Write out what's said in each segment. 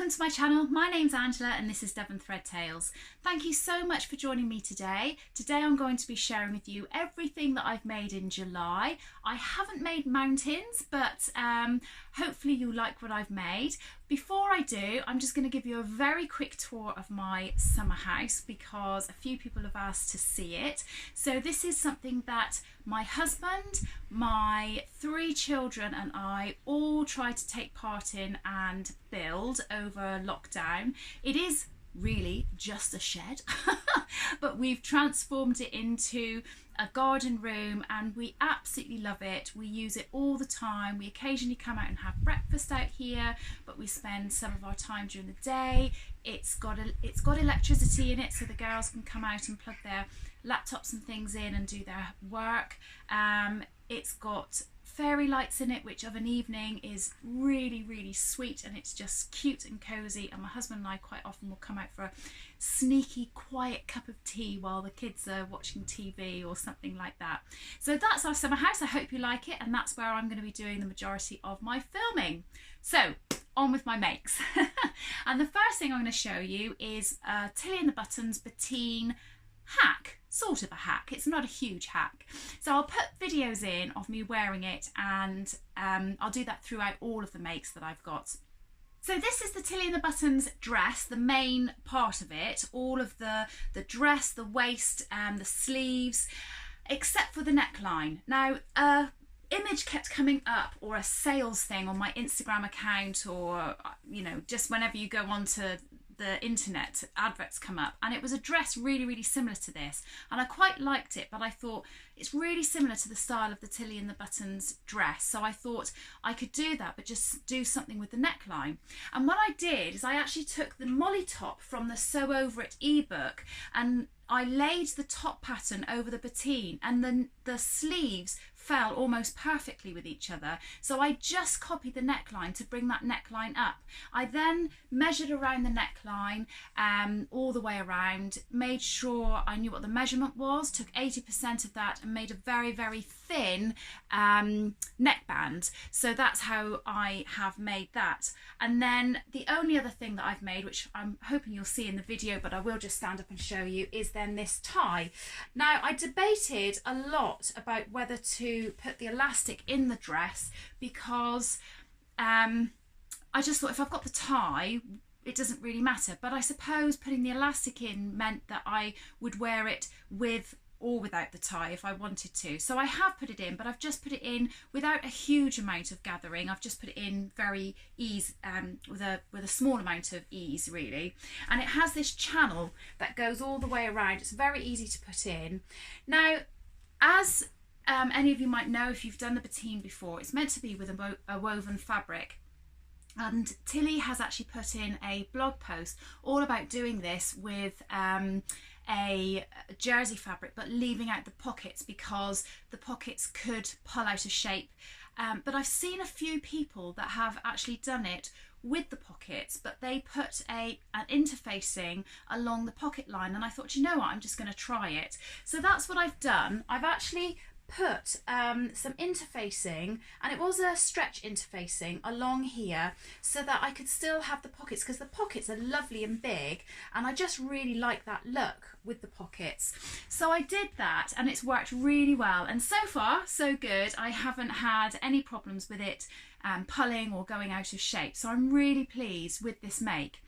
Welcome to my channel. My name's Angela and this is Devon Thread Tales. Thank you so much for joining me today. Today I'm going to be sharing with you everything that I've made in July. I haven't made mountains, but hopefully you'll like what I've made. Before I do, I'm just going to give you a very quick tour of my summer house because a few people have asked to see it. So this is something that my husband, my 3 children and I all tried to take part in and build over lockdown. It is really just a shed, but we've transformed it into a garden room and we absolutely love it. We use it all the time. We occasionally come out and have breakfast out here, but we spend some of our time during the day. It's got electricity in it, so the girls can come out and plug their laptops and things in and do their work. It's got fairy lights in it, which of an evening is really sweet, and it's just cute and cozy. And my husband and I quite often will come out for a sneaky quiet cup of tea while the kids are watching TV or something like that. So that's our summer house. I hope you like it, and that's where I'm going to be doing the majority of my filming. So on with my makes. And the first thing I'm going to show you is Tilly and the Buttons Bettine hack. Sort of a hack. It's not a huge hack. So I'll put videos in of me wearing it, and I'll do that throughout all of the makes that I've got. So this is the Tilly and the Buttons dress, the main part of it, all of the dress, the waist, the sleeves, except for the neckline. Now, image kept coming up, or a sales thing on my Instagram account, or you know, just whenever you go onto the internet, adverts come up, and it was a dress really similar to this, and I quite liked it, but I thought it's really similar to the style of the Tilly and the Buttons dress, so I thought I could do that but just do something with the neckline. And what I did is I actually took the molly top from the Sew Over It ebook and I laid the top pattern over the Bettine, and then the sleeves fell almost perfectly with each other. So I just copied the neckline to bring that neckline up. I then measured around the neckline all the way around, made sure I knew what the measurement was, took 80% of that and made a very thin neckband. So that's how I have made that. And then the only other thing that I've made, which I'm hoping you'll see in the video, but I will just stand up and show you, is then this tie. Now, I debated a lot about whether to put the elastic in the dress because I just thought if I've got the tie, it doesn't really matter. But I suppose putting the elastic in meant that I would wear it with or without the tie if I wanted to. So I have put it in, but I've just put it in without a huge amount of gathering. I've just put it in very ease, with a small amount of ease really. And it has this channel that goes all the way around. It's very easy to put in. Now, as any of you might know if you've done the Bettine before, it's meant to be with a woven fabric. And Tilly has actually put in a blog post all about doing this with a jersey fabric, but leaving out the pockets because the pockets could pull out of shape. But I've seen a few people that have actually done it with the pockets, but they put an interfacing along the pocket line, and I thought, you know what, I'm just going to try it. So that's what I've done. I've actually put some interfacing, and it was a stretch interfacing along here so that I could still have the pockets, because the pockets are lovely and big and I just really like that look with the pockets. So I did that and it's worked really well, and so far so good. I haven't had any problems with it pulling or going out of shape, so I'm really pleased with this make.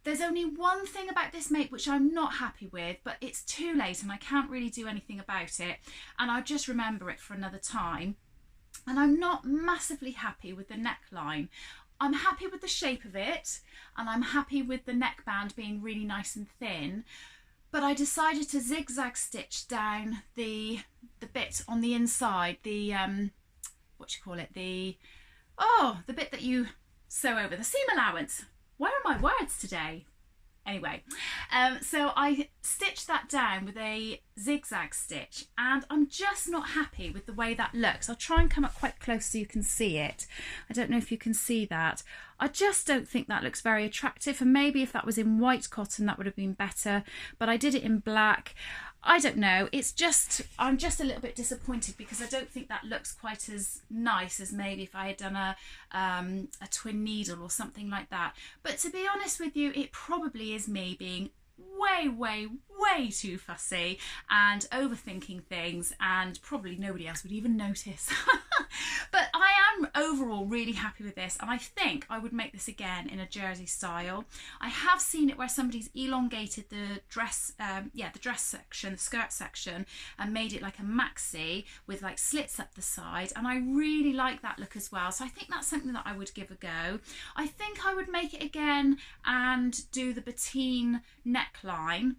There's only one thing about this make which I'm not happy with, but it's too late and I can't really do anything about it, and I'll just remember it for another time. And I'm not massively happy with the neckline. I'm happy with the shape of it, and I'm happy with the neckband being really nice and thin, but I decided to zigzag stitch down the bit on the inside, the the bit that you sew over, the seam allowance. Where are my words today? Anyway, so I stitched that down with a zigzag stitch, and I'm just not happy with the way that looks. I'll try and come up quite close so you can see it. I don't know if you can see that. I just don't think that looks very attractive, and maybe if that was in white cotton that would have been better, but I did it in black. I don't know, it's just, I'm just a little bit disappointed because I don't think that looks quite as nice as maybe if I had done a twin needle or something like that. But to be honest with you, it probably is me being way too fussy and overthinking things, and probably nobody else would even notice. But I am overall really happy with this, and I think I would make this again in a jersey style. I have seen it where somebody's elongated the dress, the dress section, the skirt section, and made it like a maxi with like slits up the side, and I really like that look as well. So I think that's something that I would give a go. I think I would make it again and do the Bettine neckline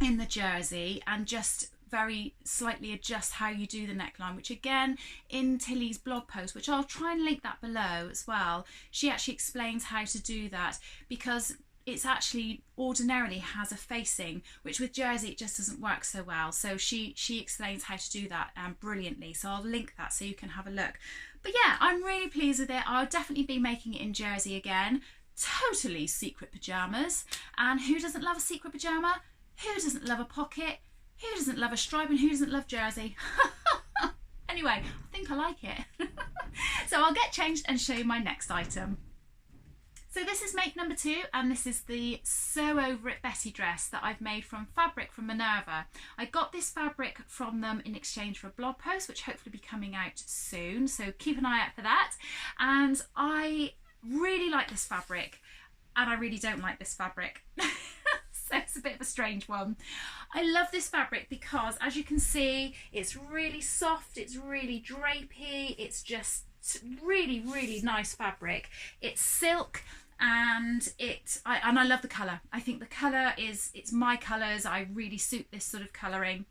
in the jersey and just very slightly adjust how you do the neckline, which again in Tilly's blog post, which I'll try and link that below as well, she actually explains how to do that, because it's actually ordinarily has a facing, which with jersey it just doesn't work so well. So she explains how to do that brilliantly, so I'll link that so you can have a look. But yeah, I'm really pleased with it. I'll definitely be making it in jersey again. Totally secret pyjamas, and who doesn't love a secret pyjama? Who doesn't love a pocket? Who doesn't love a stripe, and who doesn't love jersey? Anyway, I think I like it. So I'll get changed and show you my next item. So this is make number 2, and this is the Sew Over It Bettine dress that I've made from fabric from Minerva. I got this fabric from them in exchange for a blog post, which hopefully will be coming out soon, so keep an eye out for that. And I really like this fabric, and I really don't like this fabric. So it's a bit of a strange one. I love this fabric because, as you can see, it's really soft, it's really drapey, it's just really nice fabric. It's silk, and I love the colour. I think the colour it's my colours. I really suit this sort of colouring,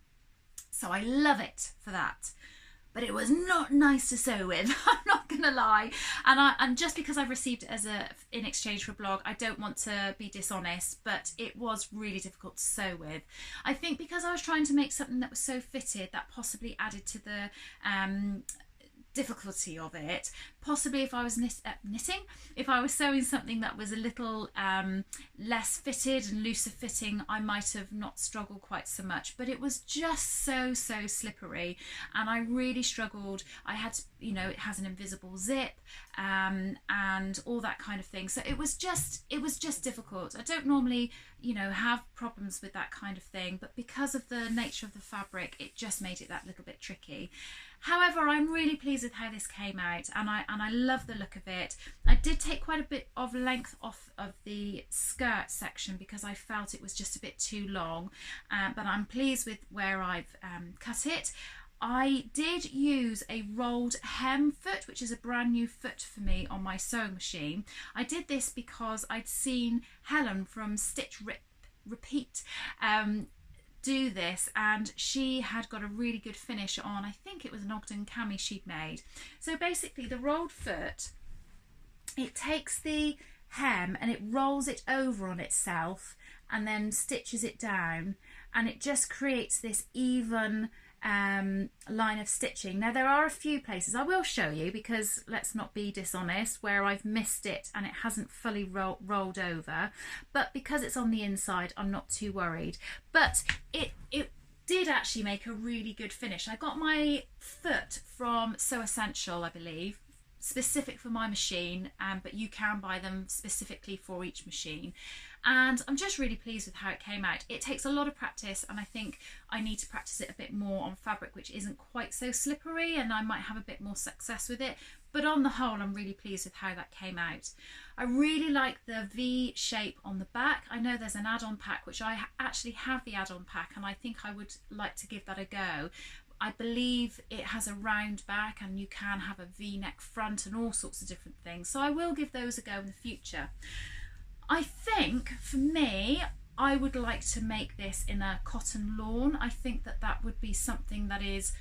so I love it for that. But it was not nice to sew with, I'm not gonna lie. And just because I've received it as in exchange for a blog, I don't want to be dishonest, but it was really difficult to sew with. I think because I was trying to make something that was so fitted, that possibly added to the difficulty of it. Possibly if I was knitting, if I was sewing something that was a little less fitted and looser fitting, I might have not struggled quite so much. But it was just so slippery, and I really struggled. I had to, you know, it has an invisible zip and all that kind of thing, so it was just difficult. I don't normally, you know, have problems with that kind of thing, but because of the nature of the fabric, it just made it that little bit tricky. However, I'm really pleased with how this came out, and I love the look of it. I did take quite a bit of length off of the skirt section because I felt it was just a bit too long, but I'm pleased with where I've cut it. I did use a rolled hem foot, which is a brand new foot for me on my sewing machine. I did this because I'd seen Helen from Stitch Rip Repeat do this, and she had got a really good finish on, I think it was an Ogden cami she'd made. So basically the rolled foot, it takes the hem and it rolls it over on itself and then stitches it down, and it just creates this even line of stitching. Now there are a few places I will show you, because let's not be dishonest, where I've missed it and it hasn't fully rolled over, but because it's on the inside I'm not too worried. But it did actually make a really good finish. I got my foot from So Essential, I believe, specific for my machine, but you can buy them specifically for each machine, and I'm just really pleased with how it came out. It takes a lot of practice, and I think I need to practice it a bit more on fabric which isn't quite so slippery, and I might have a bit more success with it, but on the whole I'm really pleased with how that came out. I really like the V shape on the back. I know there's an add-on pack, which I actually have the add-on pack, and I think I would like to give that a go. I believe it has a round back, and you can have a V-neck front and all sorts of different things, so I will give those a go in the future. I think for me, I would like to make this in a cotton lawn. I think that would be something that is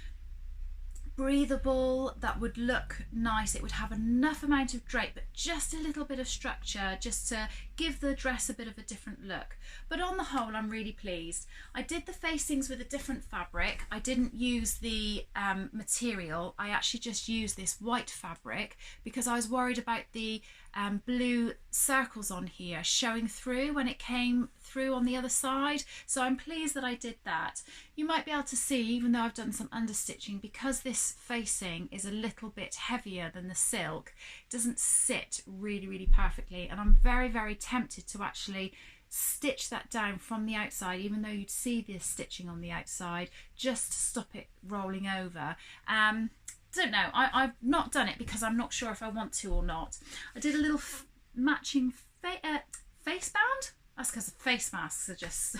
breathable, that would look nice. It would have enough amount of drape, but just a little bit of structure, just to give the dress a bit of a different look. But on the whole, I'm really pleased. I did the facings with a different fabric. I didn't use the material. I actually just used this white fabric because I was worried about the blue circles on here showing through when it came through on the other side. So I'm pleased that I did that. You might be able to see, even though I've done some understitching, because this facing is a little bit heavier than the silk, it doesn't sit really perfectly, and I'm very tempted to actually stitch that down from the outside, even though you'd see this stitching on the outside, just to stop it rolling over. Don't know, I've not done it because I'm not sure if I want to or not. I did a little matching face band. That's because face masks are just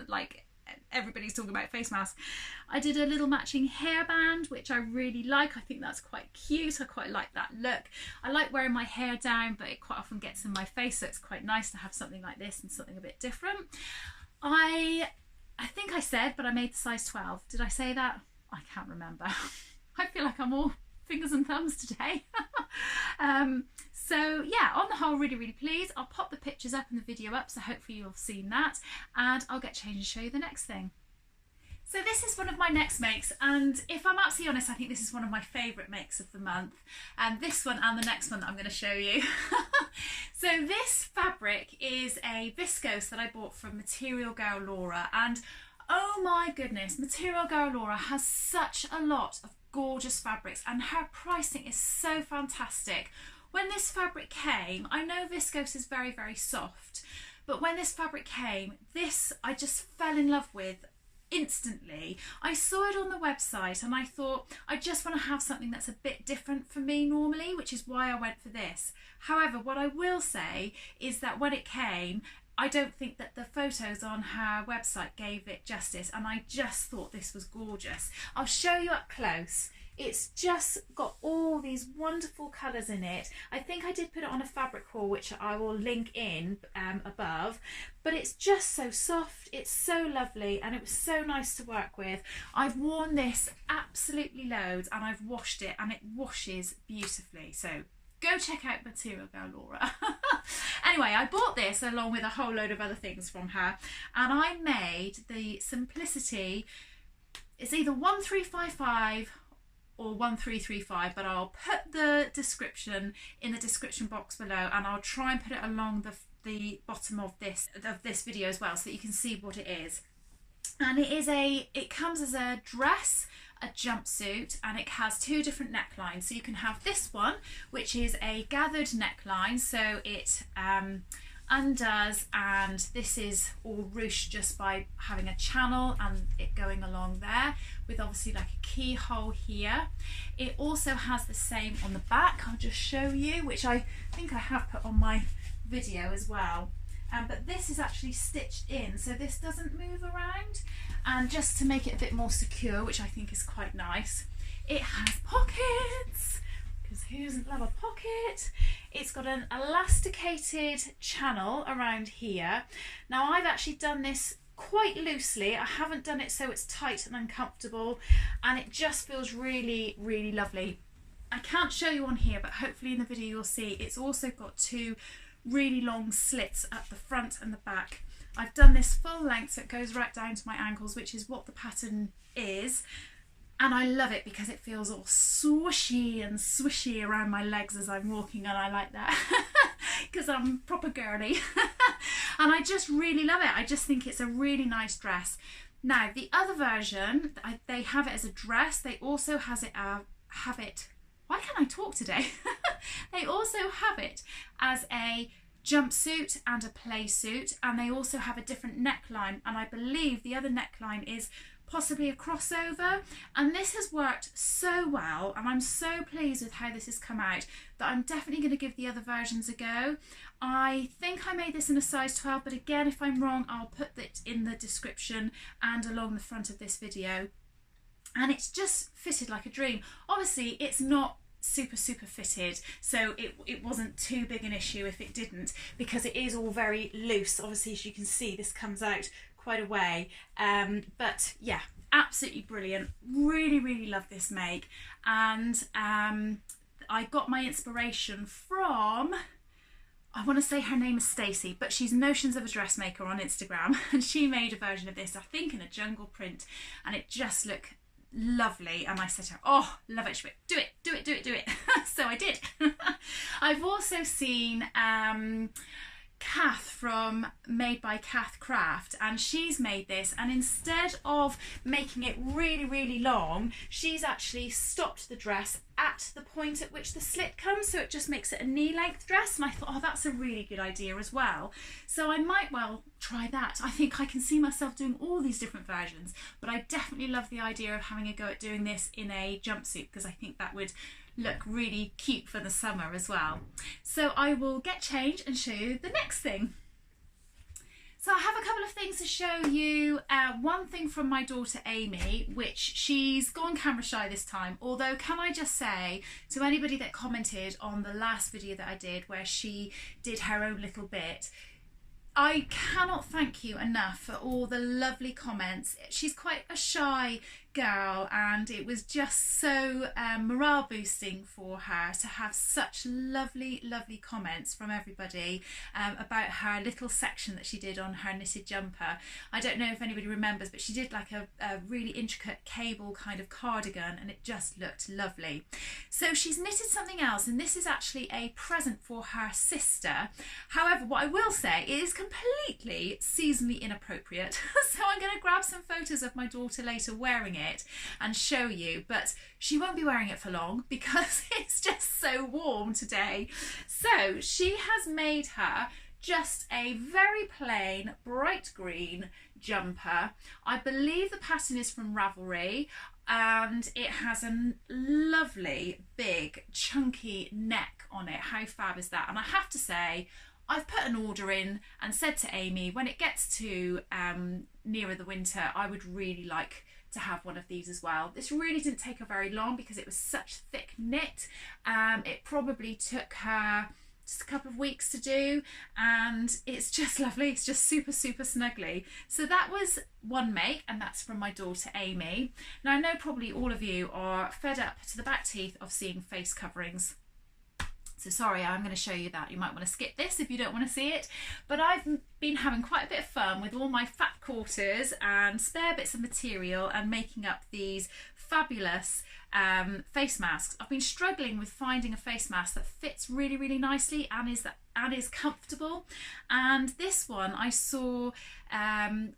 like everybody's talking about face masks. I did a little matching hairband, which I really like. I think that's quite cute. I quite like that look. I like wearing my hair down, but it quite often gets in my face, so it's quite nice to have something like this and something a bit different. I think I said, but I made the size 12. Did I say that? I can't remember. I feel like I'm all fingers and thumbs today. So yeah, on the whole, really pleased. I'll pop the pictures up and the video up, so hopefully you'll have seen that, and I'll get changed and show you the next thing. So this is one of my next makes, and if I'm absolutely honest, I think this is one of my favourite makes of the month, and this one and the next one that I'm going to show you. So this fabric is a viscose that I bought from Material Girl Laura, and oh my goodness, Material Girl Laura has such a lot of gorgeous fabrics, and her pricing is so fantastic. When this fabric came, I know viscose is very soft, but when this fabric came, this I just fell in love with instantly. I saw it on the website and I thought, I just want to have something that's a bit different for me normally, which is why I went for this. However, what I will say is that when it came, I don't think that the photos on her website gave it justice, and I just thought this was gorgeous. I'll show you up close. It's just got all these wonderful colours in it. I think I did put it on a fabric haul, which I will link in above, but it's just so soft, it's so lovely, and it was so nice to work with. I've worn this absolutely loads, and I've washed it, and it washes beautifully. So go check out Material Girl Laura. Anyway, I bought this along with a whole load of other things from her, and I made the Simplicity. It's either 1355 or 1335, but I'll put the description in the description box below, and I'll try and put it along the bottom of this video as well, so that you can see what it is. And it comes as a dress, a jumpsuit, and it has two different necklines. So you can have this one, which is a gathered neckline, so it undoes, and this is all ruched just by having a channel and it going along there with obviously like a keyhole here. It also has the same on the back. I'll just show you, which I think I have put on my video as well. But this is actually stitched in, so this doesn't move around, and just to make it a bit more secure, which I think is quite nice. It has pockets, because who doesn't love a pocket? It's got an elasticated channel around here. Now I've actually done this quite loosely. I haven't done it so it's tight and uncomfortable, and it just feels really lovely. I can't show you on here, but hopefully in the video you'll see it's also got two really long slits at the front and the back. I've done this full length, so it goes right down to my ankles, which is what the pattern is, and I love it because it feels all swooshy and swishy around my legs as I'm walking, and I like that because I'm proper girly. And I just really love it. I just think it's a really nice dress. Now the other version, they have it as a dress. They also have it why can't I talk today? They also have it as a jumpsuit and a play suit, and they also have a different neckline, and I believe the other neckline is possibly a crossover, and this has worked so well, and I'm so pleased with how this has come out that I'm definitely going to give the other versions a go. I think I made this in a size 12, but again, if I'm wrong, I'll put it in the description and along the front of this video. And it's just fitted like a dream. Obviously it's not super fitted, so it wasn't too big an issue if it didn't, because it is all very loose. Obviously, as you can see, this comes out quite a way, but yeah, absolutely brilliant. Really love this make, and I got my inspiration from, I want to say her name is Stacey, but she's Notions of a Dressmaker on Instagram, and she made a version of this, I think in a jungle print, and it just looked lovely, and I said to her, oh, love it. She went, do it. So I did. I've also seen Kath from Made by Kath Craft, and she's made this, and instead of making it really, really long, she's actually stopped the dress at the point at which the slit comes, so it just makes it a knee length dress. And I thought, oh, that's a really good idea as well. So I might well try that. I think I can see myself doing all these different versions, but I definitely love the idea of having a go at doing this in a jumpsuit, because I think that would look really cute for the summer as well. So I will get changed and show you the next thing. So I have a couple of things to show you. One thing from my daughter Amy, which she's gone camera shy this time, although can I just say to anybody that commented on the last video that I did where she did her own little bit, I cannot thank you enough for all the lovely comments. She's quite a shy girl, and it was just so morale boosting for her to have such lovely comments from everybody about her little section that she did on her knitted jumper. I don't know if anybody remembers, but she did like a really intricate cable kind of cardigan, and it just looked lovely. So she's knitted something else, and this is actually a present for her sister. However, what I will say, it is completely seasonally inappropriate. So I'm going to grab some photos of my daughter later wearing it and show you, but she won't be wearing it for long because it's just so warm today. So she has made her just a very plain bright green jumper. I believe the pattern is from Ravelry, and it has a lovely big chunky neck on it. How fab is that? And I have to say, I've put an order in and said to Amy, when it gets to nearer the winter, I would really like to have one of these as well. This really didn't take her very long because it was such thick knit. It probably took her just a couple of weeks to do, and it's just lovely. It's just super snuggly. So that was one make, and that's from my daughter Amy. Now I know probably all of you are fed up to the back teeth of seeing face coverings. So sorry, I'm going to show you that. You might want to skip this if you don't want to see it. But I've been having quite a bit of fun with all my fat quarters and spare bits of material and making up these fabulous face masks. I've been struggling with finding a face mask that fits really nicely and is comfortable. And this one I saw Karen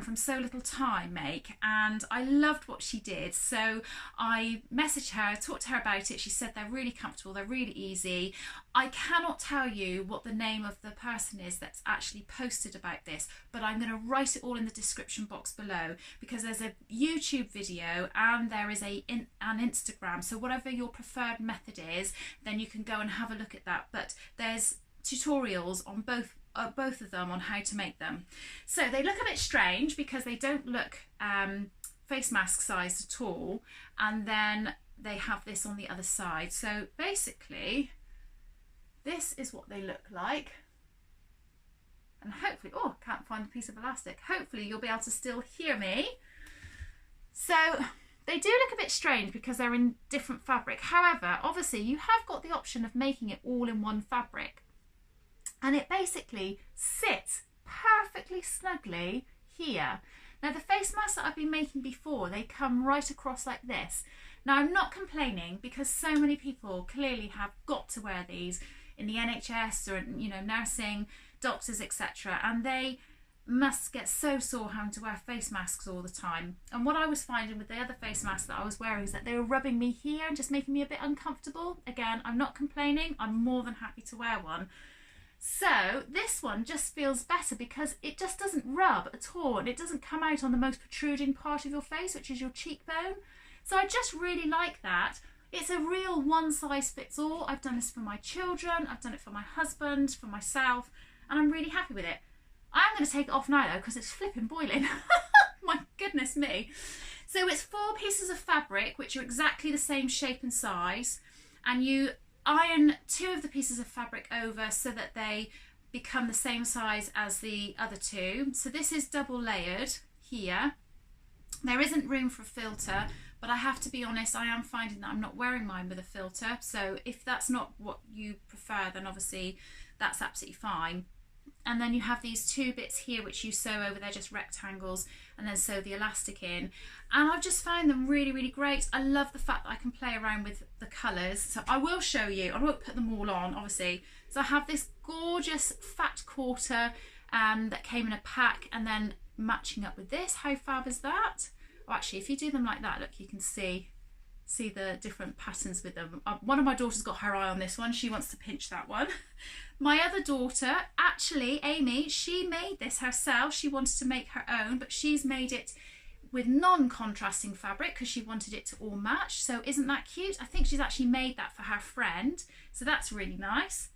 from So Little Time make, and I loved what she did. So I messaged her, talked to her about it. She said they're really comfortable, they're really easy. I cannot tell you what the name of the person is that's actually posted about this, but I'm going to write it all in the description box below, because there's a YouTube video and there is an Instagram. So whatever your preferred method is, then you can go and have a look at that. But there's tutorials on both of them on how to make them. So they look a bit strange because they don't look face mask sized at all, and then they have this on the other side. So basically this is what they look like, and hopefully, oh, can't find a piece of elastic, hopefully you'll be able to still hear me. So they do look a bit strange because they're in different fabric. However, obviously you have got the option of making it all in one fabric, and it basically sits perfectly snugly here. Now the face masks that I've been making before, they come right across like this. Now I'm not complaining because so many people clearly have got to wear these in the NHS or, you know, nursing, doctors, etc. And they must get so sore having to wear face masks all the time. And what I was finding with the other face masks that I was wearing is that they were rubbing me here and just making me a bit uncomfortable. Again, I'm not complaining, I'm more than happy to wear one. So this one just feels better because it just doesn't rub at all, and it doesn't come out on the most protruding part of your face, which is your cheekbone. So I just really like that. It's a real one size fits all. I've done this for my children, I've done it for my husband, for myself, and I'm really happy with it. I'm going to take it off now though because it's flipping boiling. My goodness me. So it's 4 pieces of fabric which are exactly the same shape and size, and you iron 2 of the pieces of fabric over so that they become the same size as the other 2. So this is double layered here. There isn't room for a filter, but I have to be honest, I am finding that I'm not wearing mine with a filter. So if that's not what you prefer, then obviously that's absolutely fine. and then you have these two bits here which you sew over, they're just rectangles, and then sew the elastic in. And I've just found them really, really great. I love the fact that I can play around with the colours. So I will show you, I won't put them all on obviously. So I have this gorgeous fat quarter that came in a pack, and then matching up with this. How fab is that? Oh, actually, if you do them like that, look, you can see the different patterns with them. One of my daughters got her eye on this one. She wants to pinch that one. My other daughter, actually, Amy, she made this herself. She wanted to make her own, but she's made it with non-contrasting fabric because she wanted it to all match. So isn't that cute? I think she's actually made that for her friend. So that's really nice.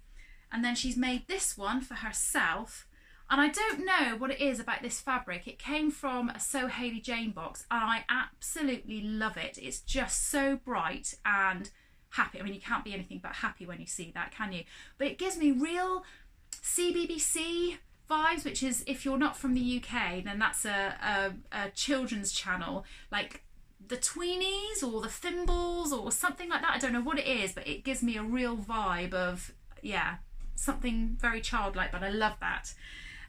And then she's made this one for herself. And I don't know what it is about this fabric. It came from a Sew Hayley Jane box, and I absolutely love it. It's just so bright and happy. I mean, you can't be anything but happy when you see that, can you? But it gives me real CBBC vibes, which is, if you're not from the UK, then that's a children's channel, like the Tweenies or the Thimbles or something like that. I don't know what it is, but it gives me a real vibe of, yeah, something very childlike, but I love that.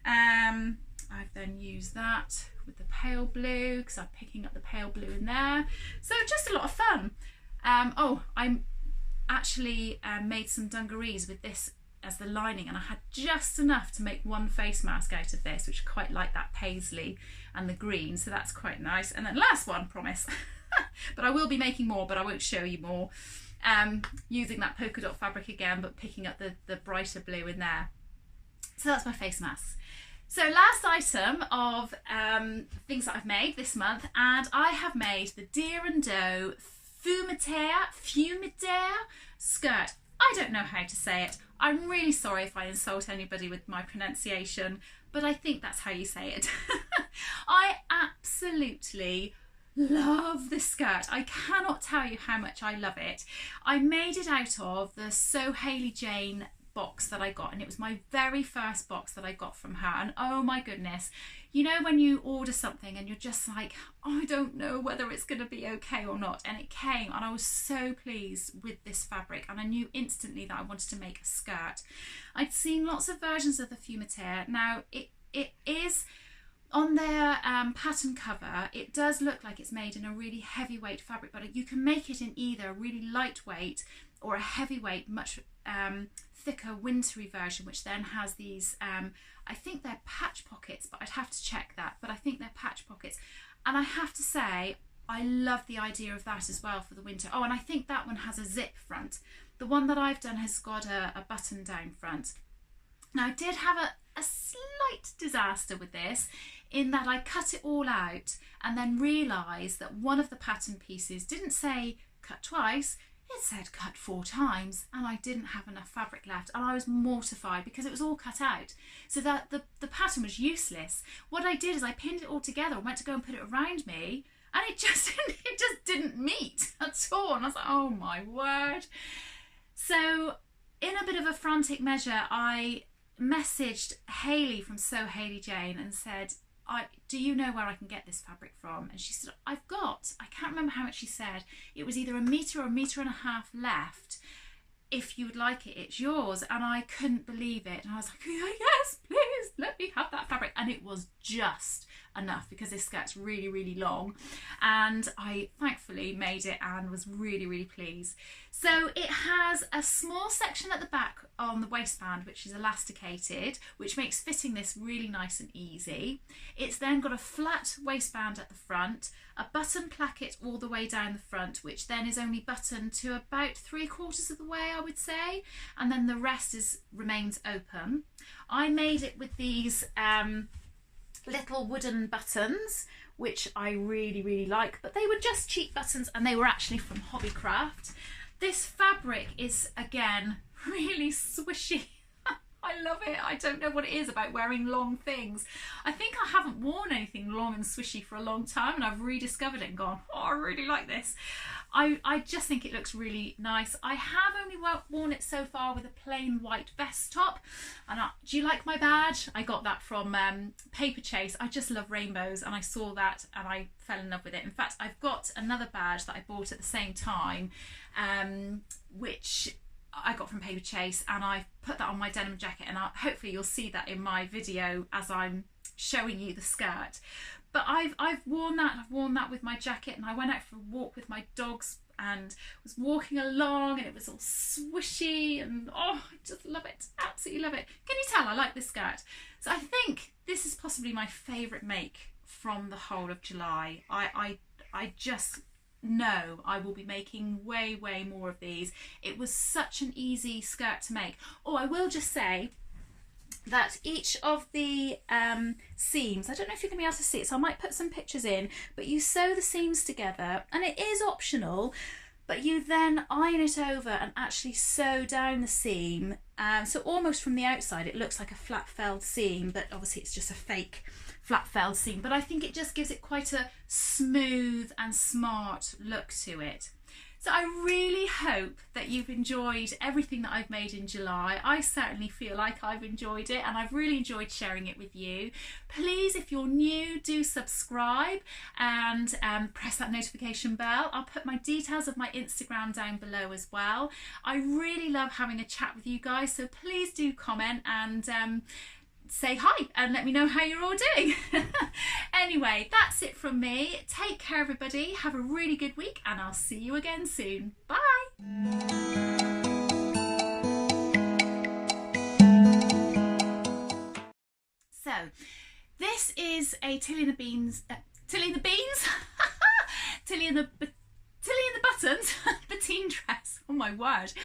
I've then used that with the pale blue because I'm picking up the pale blue in there. So just a lot of fun. Oh, I actually made some dungarees with this as the lining, and I had just enough to make one face mask out of this, which I quite like that paisley and the green, so that's quite nice. And then last one, promise, but I will be making more, but I won't show you more. Using that polka dot fabric again, but picking up the brighter blue in there. So that's my face mask. So last item of things that I've made this month, and I have made the Deer and Doe Fuma skirt. I don't know how to say it. I'm really sorry if I insult anybody with my pronunciation, but I think that's how you say it. I absolutely love this skirt. I cannot tell you how much I love it. I made it out of the Sew Hayley Jane box that I got, and it was my very first box that I got from her, and oh my goodness, you know when you order something and you're just like, oh, I don't know whether it's going to be okay or not, and it came, and I was so pleased with this fabric, and I knew instantly that I wanted to make a skirt. I'd seen lots of versions of the Fuma. Now it is on their pattern cover, it does look like it's made in a really heavyweight fabric, but you can make it in either a really lightweight or a heavyweight, much thicker wintry version, which then has these, I think they're patch pockets, but I'd have to check that, but I think they're patch pockets. And I have to say, I love the idea of that as well for the winter. Oh, and I think that one has a zip front. The one that I've done has got a button down front. Now I did have a slight disaster with this, in that I cut it all out and then realised that one of the pattern pieces didn't say cut twice, it said cut 4 times, and I didn't have enough fabric left, and I was mortified because it was all cut out, so that the pattern was useless. What I did is I pinned it all together and went to go and put it around me, and it just didn't meet at all, and I was like, oh my word. So in a bit of a frantic measure, I messaged Hayley from Sew Hayley Jane and said, do you know where I can get this fabric from? And she said, I can't remember how much she said. It was either 1 metre or 1.5 metres left. If you would like it, it's yours. And I couldn't believe it. And I was like, yes, please, let me have that fabric. And it was just enough because this skirt's really, really long. And I thankfully made it and was really, really pleased. So it has a small section at the back on the waistband, which is elasticated, which makes fitting this really nice and easy. It's then got a flat waistband at the front, a button placket all the way down the front, which then is only buttoned to about 3/4 of the way, I would say, and then the rest remains open. I made it with these little wooden buttons, which I really, really like, but they were just cheap buttons and they were actually from Hobbycraft. This fabric is, again, really swishy. I love it. I don't know what it is about wearing long things. I think I haven't worn anything long and swishy for a long time, and I've rediscovered it and gone, oh, I really like this. I just think it looks really nice. I have only worn it so far with a plain white vest top. And do you like my badge? I got that from Paper Chase. I just love rainbows, and I saw that and I fell in love with it. In fact, I've got another badge that I bought at the same time, which I got from Paper Chase, and I put that on my denim jacket, and hopefully you'll see that in my video as I'm showing you the skirt. But I've worn that with my jacket, and I went out for a walk with my dogs and was walking along, and it was all swishy, and oh, I just love it, absolutely love it. Can you tell I like this skirt? So I think this is possibly my favourite make from the whole of July. I just know I will be making way more of these. It was such an easy skirt to make. Oh, I will just say that each of the seams, I don't know if you're going to be able to see it, so I might put some pictures in, but you sew the seams together, and it is optional, but you then iron it over and actually sew down the seam. So almost from the outside it looks like a flat felled seam, but obviously it's just a fake flat felled seam, but I think it just gives it quite a smooth and smart look to it. So I really hope that you've enjoyed everything that I've made in July. I certainly feel like I've enjoyed it, and I've really enjoyed sharing it with you. Please, if you're new, do subscribe and press that notification bell. I'll put my details of my Instagram down below as well. I really love having a chat with you guys, so please do comment and say hi and let me know how you're all doing. Anyway, that's it from me. Take care, everybody. Have a really good week, and I'll see you again soon. Bye. So this is a Tilly and the Beans, Tilly and the Beans? Tilly and the Buttons Bettine dress. Oh my word.